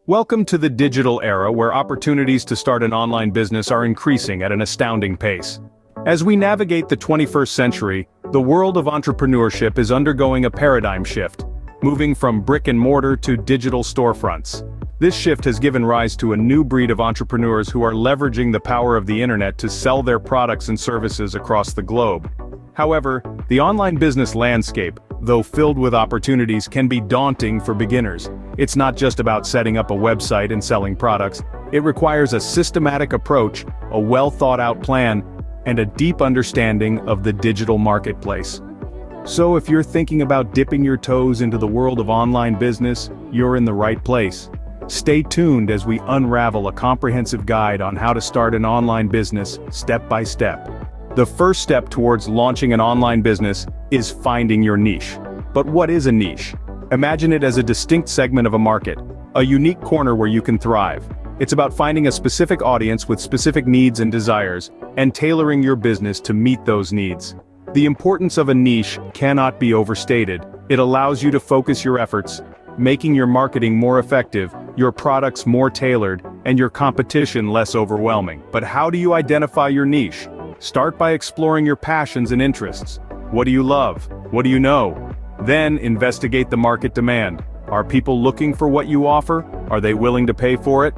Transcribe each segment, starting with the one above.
Welcome to the digital era where opportunities to start an online business are increasing at an astounding pace. As we navigate the 21st century, the world of entrepreneurship is undergoing a paradigm shift, moving from brick and mortar to digital storefronts. This shift has given rise to a new breed of entrepreneurs who are leveraging the power of the internet to sell their products and services across the globe. However, the online business landscape, though filled with opportunities, can be daunting for beginners. It's not just about setting up a website and selling products. It requires a systematic approach, a well-thought-out plan, and a deep understanding of the digital marketplace. So if you're thinking about dipping your toes into the world of online business, you're in the right place. Stay tuned as we unravel a comprehensive guide on how to start an online business step by step. The first step towards launching an online business is finding your niche. But what is a niche? Imagine it as a distinct segment of a market, a unique corner where you can thrive. It's about finding a specific audience with specific needs and desires, and tailoring your business to meet those needs. The importance of a niche cannot be overstated. It allows you to focus your efforts, making your marketing more effective, your products more tailored, and your competition less overwhelming. But how do you identify your niche? Start by exploring your passions and interests. What do you love? What do you know? Then investigate the market demand. Are people looking for what you offer? Are they willing to pay for it?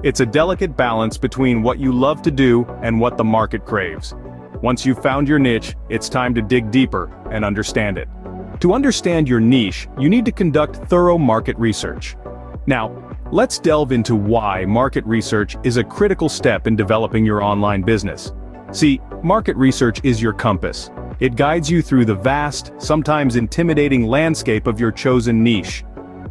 It's a delicate balance between what you love to do and what the market craves. Once you've found your niche, it's time to dig deeper and understand it. To understand your niche, you need to conduct thorough market research. Now, let's delve into why market research is a critical step in developing your online business. See, market research is your compass. It guides you through the vast, sometimes intimidating landscape of your chosen niche.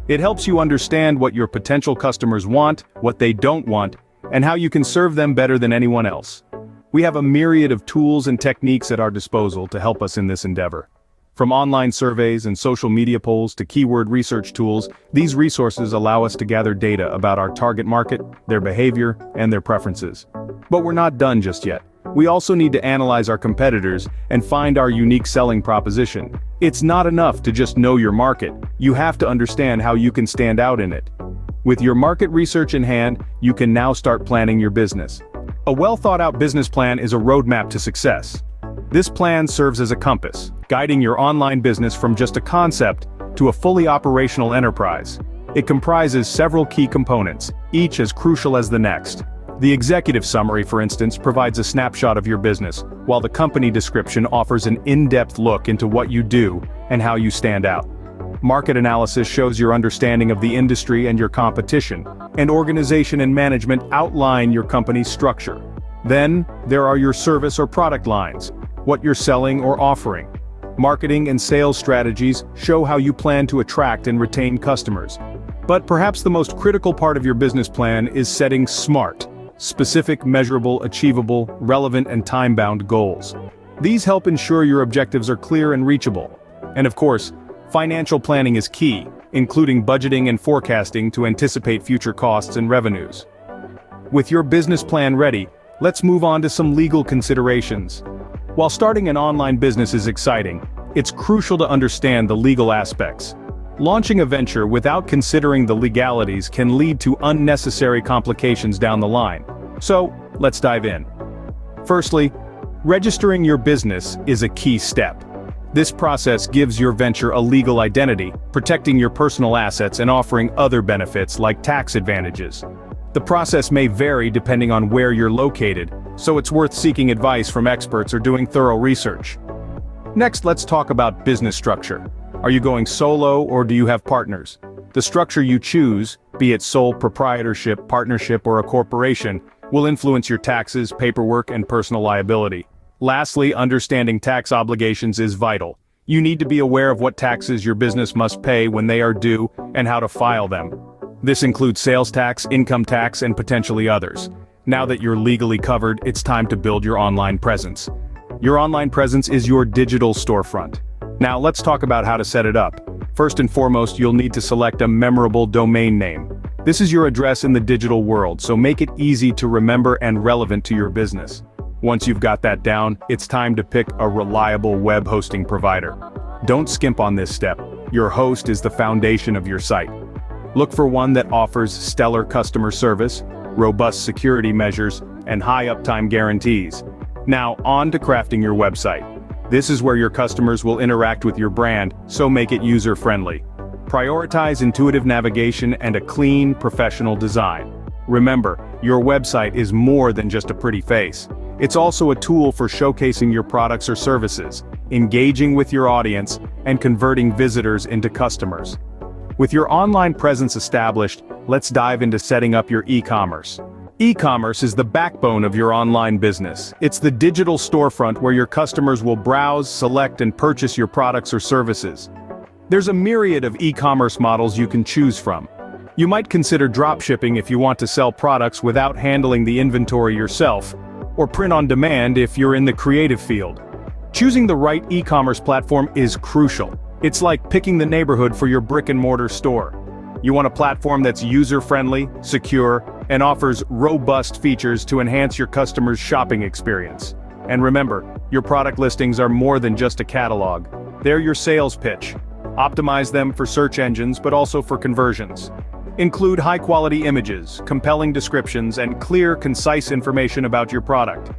It helps you understand what your potential customers want, what they don't want, and how you can serve them better than anyone else. We have a myriad of tools and techniques at our disposal to help us in this endeavor. From online surveys and social media polls to keyword research tools, these resources allow us to gather data about our target market, their behavior, and their preferences. But we're not done just yet. We also need to analyze our competitors and find our unique selling proposition. It's not enough to just know your market. You have to understand how you can stand out in it. With your market research in hand, you can now start planning your business. A well-thought-out business plan is a roadmap to success. This plan serves as a compass, guiding your online business from just a concept to a fully operational enterprise. It comprises several key components, each as crucial as the next. The executive summary, for instance, provides a snapshot of your business, while the company description offers an in-depth look into what you do and how you stand out. Market analysis shows your understanding of the industry and your competition, and organization and management outline your company's structure. Then, there are your service or product lines, what you're selling or offering. Marketing and sales strategies show how you plan to attract and retain customers. But perhaps the most critical part of your business plan is setting SMART. Specific, measurable, achievable, relevant, and time-bound goals. These help ensure your objectives are clear and reachable. And of course, financial planning is key, including budgeting and forecasting to anticipate future costs and revenues. With your business plan ready, let's move on to some legal considerations. While starting an online business is exciting, it's crucial to understand the legal aspects. Launching a venture without considering the legalities can lead to unnecessary complications down the line. So, let's dive in. Firstly, registering your business is a key step. This process gives your venture a legal identity, protecting your personal assets and offering other benefits like tax advantages. The process may vary depending on where you're located, so it's worth seeking advice from experts or doing thorough research. Next, let's talk about business structure. Are you going solo or do you have partners? The structure you choose, be it sole proprietorship, partnership, or a corporation, will influence your taxes, paperwork, and personal liability. Lastly, understanding tax obligations is vital. You need to be aware of what taxes your business must pay when they are due and how to file them. This includes sales tax, income tax, and potentially others. Now that you're legally covered, it's time to build your online presence. Your online presence is your digital storefront. Now let's talk about how to set it up. First and foremost, you'll need to select a memorable domain name. This is your address in the digital world, so make it easy to remember and relevant to your business. Once you've got that down, it's time to pick a reliable web hosting provider. Don't skimp on this step. Your host is the foundation of your site. Look for one that offers stellar customer service, robust security measures, and high uptime guarantees. Now, on to crafting your website. This is where your customers will interact with your brand, so make it user-friendly. Prioritize intuitive navigation and a clean, professional design. Remember, your website is more than just a pretty face. It's also a tool for showcasing your products or services, engaging with your audience, and converting visitors into customers. With your online presence established, let's dive into setting up your e-commerce. E-commerce is the backbone of your online business. It's the digital storefront where your customers will browse, select, and purchase your products or services. There's a myriad of e-commerce models you can choose from. You might consider dropshipping if you want to sell products without handling the inventory yourself, or print on demand if you're in the creative field. Choosing the right e-commerce platform is crucial. It's like picking the neighborhood for your brick-and-mortar store. You want a platform that's user-friendly, secure, and offers robust features to enhance your customers' shopping experience. And remember, your product listings are more than just a catalog. They're your sales pitch. Optimize them for search engines, but also for conversions. Include high-quality images, compelling descriptions, and clear, concise information about your product.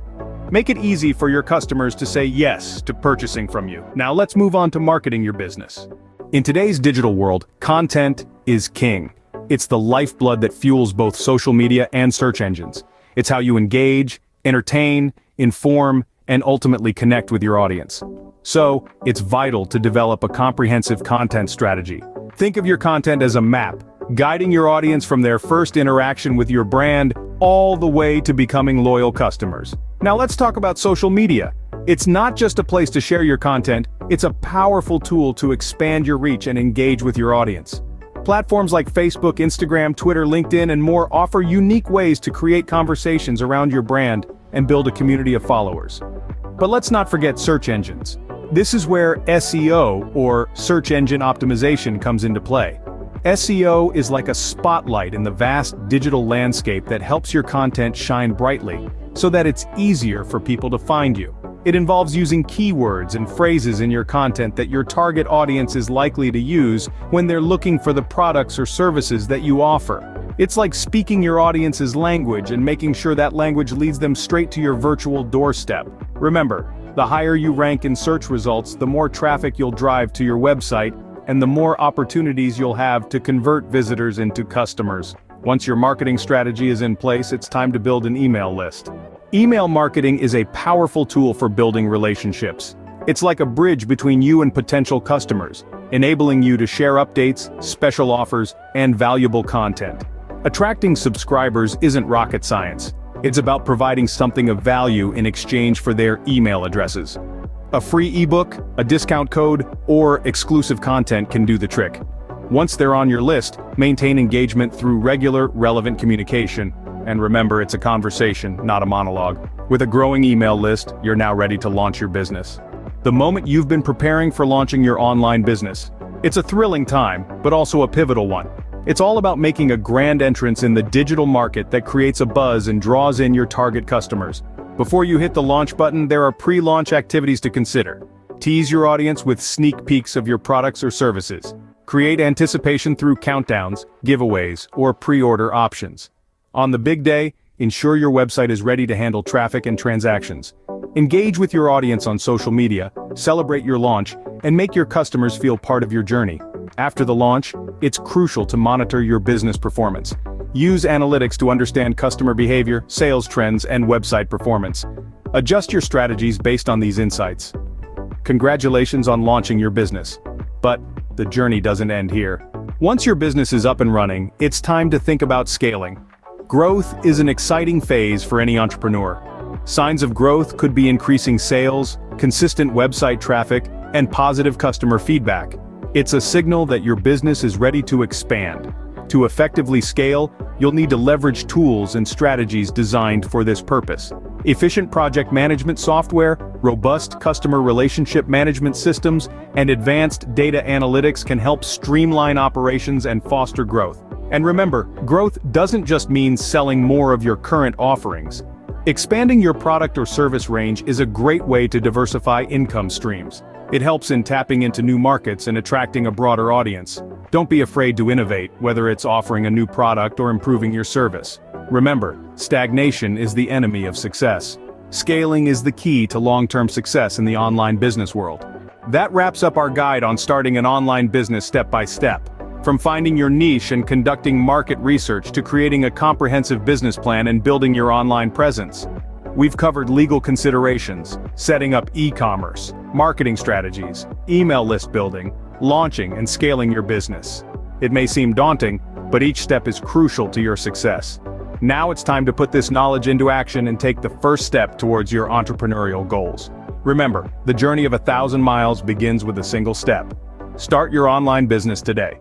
Make it easy for your customers to say yes to purchasing from you. Now let's move on to marketing your business. In today's digital world, content is king. It's the lifeblood that fuels both social media and search engines. It's how you engage, entertain, inform, and ultimately connect with your audience. So, it's vital to develop a comprehensive content strategy. Think of your content as a map, guiding your audience from their first interaction with your brand all the way to becoming loyal customers. Now let's talk about social media. It's not just a place to share your content, it's a powerful tool to expand your reach and engage with your audience. Platforms like Facebook, Instagram, Twitter, LinkedIn, and more offer unique ways to create conversations around your brand and build a community of followers. But let's not forget search engines. This is where SEO, or search engine optimization, comes into play. SEO is like a spotlight in the vast digital landscape that helps your content shine brightly, so that it's easier for people to find you. It involves using keywords and phrases in your content that your target audience is likely to use when they're looking for the products or services that you offer. It's like speaking your audience's language and making sure that language leads them straight to your virtual doorstep. Remember, the higher you rank in search results, the more traffic you'll drive to your website, and the more opportunities you'll have to convert visitors into customers. Once your marketing strategy is in place, it's time to build an email list. Email marketing is a powerful tool for building relationships. It's like a bridge between you and potential customers, enabling you to share updates, special offers, and valuable content. Attracting subscribers isn't rocket science. It's about providing something of value in exchange for their email addresses. A free ebook, a discount code, or exclusive content can do the trick. Once they're on your list, maintain engagement through regular, relevant communication. And remember, it's a conversation, not a monologue. With a growing email list, you're now ready to launch your business. The moment you've been preparing for launching your online business. It's a thrilling time, but also a pivotal one. It's all about making a grand entrance in the digital market that creates a buzz and draws in your target customers. Before you hit the launch button, there are pre-launch activities to consider. Tease your audience with sneak peeks of your products or services. Create anticipation through countdowns, giveaways, or pre-order options. On the big day, ensure your website is ready to handle traffic and transactions. Engage with your audience on social media, celebrate your launch, and make your customers feel part of your journey. After the launch, it's crucial to monitor your business performance. Use analytics to understand customer behavior, sales trends, and website performance. Adjust your strategies based on these insights. Congratulations on launching your business. But the journey doesn't end here. Once your business is up and running, it's time to think about scaling. Growth is an exciting phase for any entrepreneur. Signs of growth could be increasing sales, consistent website traffic, and positive customer feedback. It's a signal that your business is ready to expand. To effectively scale, you'll need to leverage tools and strategies designed for this purpose. Efficient project management software, robust customer relationship management systems, and advanced data analytics can help streamline operations and foster growth. And remember, growth doesn't just mean selling more of your current offerings. Expanding your product or service range is a great way to diversify income streams. It helps in tapping into new markets and attracting a broader audience. Don't be afraid to innovate, whether it's offering a new product or improving your service. Remember, stagnation is the enemy of success. Scaling is the key to long-term success in the online business world. That wraps up our guide on starting an online business step by step. From finding your niche and conducting market research to creating a comprehensive business plan and building your online presence. We've covered legal considerations, setting up e-commerce, marketing strategies, email list building, launching and scaling your business. It may seem daunting, but each step is crucial to your success. Now it's time to put this knowledge into action and take the first step towards your entrepreneurial goals. Remember, the journey of 1,000 miles begins with a single step. Start your online business today.